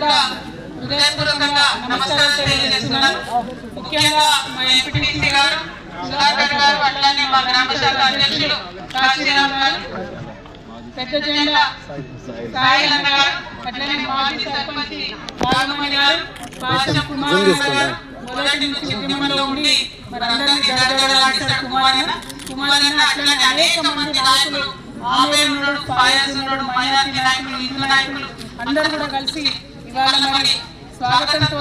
కూడా హృదయపూర్వకంగా నమస్కారాలు తెలియజేస్తున్నాను. ముఖ్యంగా మా ఎంపీటీసీ గారు సుధాకర్ గారు, అట్లానే మా గ్రామ శాఖ అధ్యక్షులు కాశీరామ్ గారు, పెద్ద జెండా సాయి అన్న గారు, అట్లనే మాజీ సర్పంచ్ రాఘమణి గారు, పాశం కుమార్ గారు, మొదటి నుంచి ఉద్యమంలో ఉండి మరి అందరినీ జరగలాడిస్తారు కుమారన్న, అట్లనే అనేక మంది నాయకులు, ఆమెరున్నాడు, ఫాయజ్ ఉన్నాడు, మైనార్టీ నాయకులు, హిందూ నాయకులు అందరూ కూడా కలిసి ఇవాళ మరి స్వాగతంతో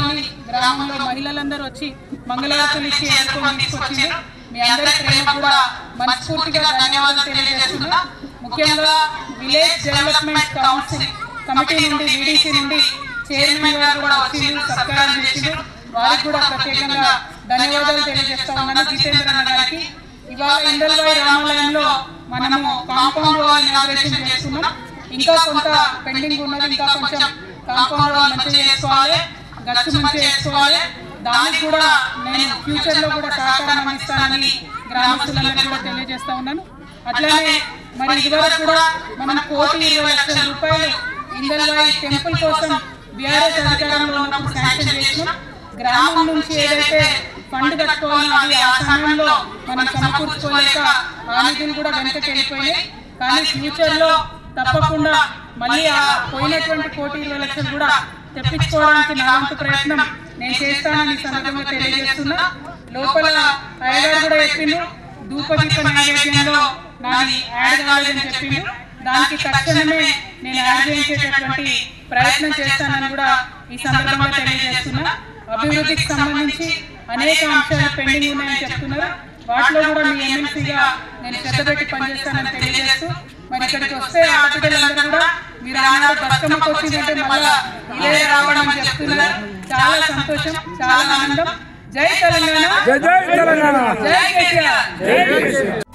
గ్రామంలో మహిళలందరూ వచ్చి మంగళారతులు ఇచ్చి ఎదుర్కొని తీసుకొచ్చారు. మీ అందరి ప్రేమ కూడా మనస్ఫూర్తిగా ధన్యవాదాలు తెలియజేస్తున్నా. ముఖ్యంగా విలేజ్ డెవలప్మెంట్ కౌన్సిల్ కమిటీ నుండి, వీడీసీ నుండి చైర్మన్ గారు కూడా వచ్చిండ్రు, సత్కారం చేసిండ్రు. వారికి కూడా ప్రత్యేకంగా ధన్యవాదాలు తెలియజేస్తా ఉన్నాను జితేంద్ర అన్న గారికి. ఇవాళ ఇందల్వాయి రామాలయంలో మనము కాంపౌండ్ వాల్ ఇనాగ్రేషన్ చేస్తున్నాం. ఇంకా కొంత పెండింగ్ ఉన్నది, ఇంకా కొంచెం కాంపౌండ్ వాల్ మంచిగా చేసుకోవాలి, గచ్చు మంచిగా చేసుకోవాలి. దానికి కూడా నేను ఫ్యూచర్లో కూడా సహకారం అందిస్తానని గ్రామస్తులందరికీ కూడా తెలియజేస్తా ఉన్నాను. అట్లానే మరి ఇదివరకు కూడా మనం 1,20,00,000 రూపాయలు ఇందల్వాయి టెంపుల్ కోసం బీఆర్ఎస్ అధికారంలో ఉన్నప్పుడు శాంక్షన్ చేసినాం. గ్రామం నుంచి ఏదైతే ఫండ్ కట్టుకోవాలో అది ఆ సమయంలో మనం సమకూర్చుకోలేక ఆ నిధులు కూడా వెనకకి వెళ్ళిపోయినాయి. కానీ ఫ్యూచర్లో తప్పకుండా మళ్ళీ ఆ పోయినటువంటి 1,20,00,000 కూడా తెప్పించుకోవడానికి నా వంతు ప్రయత్నం నేను చేస్తానని సందర్భంగా తెలియజేస్తున్నా. లోపల అయ్యగారు కూడా చెప్పిండు, ధూపదీప నైవేద్యంలో నాది యాడ్ కాలేదని చెప్పిండు. దానికి తక్షణమే నేను యాడ్ చేయించేటటువంటి ప్రయత్నం చేస్తానని కూడా ఈ సందర్భంగా తెలియజేస్తున్నా. అభివృద్ధికి సంబంధించి అనేక అంశాలు పెండింగ్ ఉన్నాయని చెప్తున్నారు. వాటిలో కూడా మీ ఎమ్మెల్సీగా నేను శ్రద్ధ పెట్టి పనిచేస్తానని తెలియజేస్తూ, మరి ఇక్కడికి వస్తే ఆడపిల్లలందరూ కూడా మీరు ఆనాడు బతుకమ్మకు వచ్చిందంటే మళ్ళా ఇదే రావడం అని చెప్తున్నారు. చాలా సంతోషం, చాలా ఆనందం. జై తెలంగాణ, జై కేసీఆర్.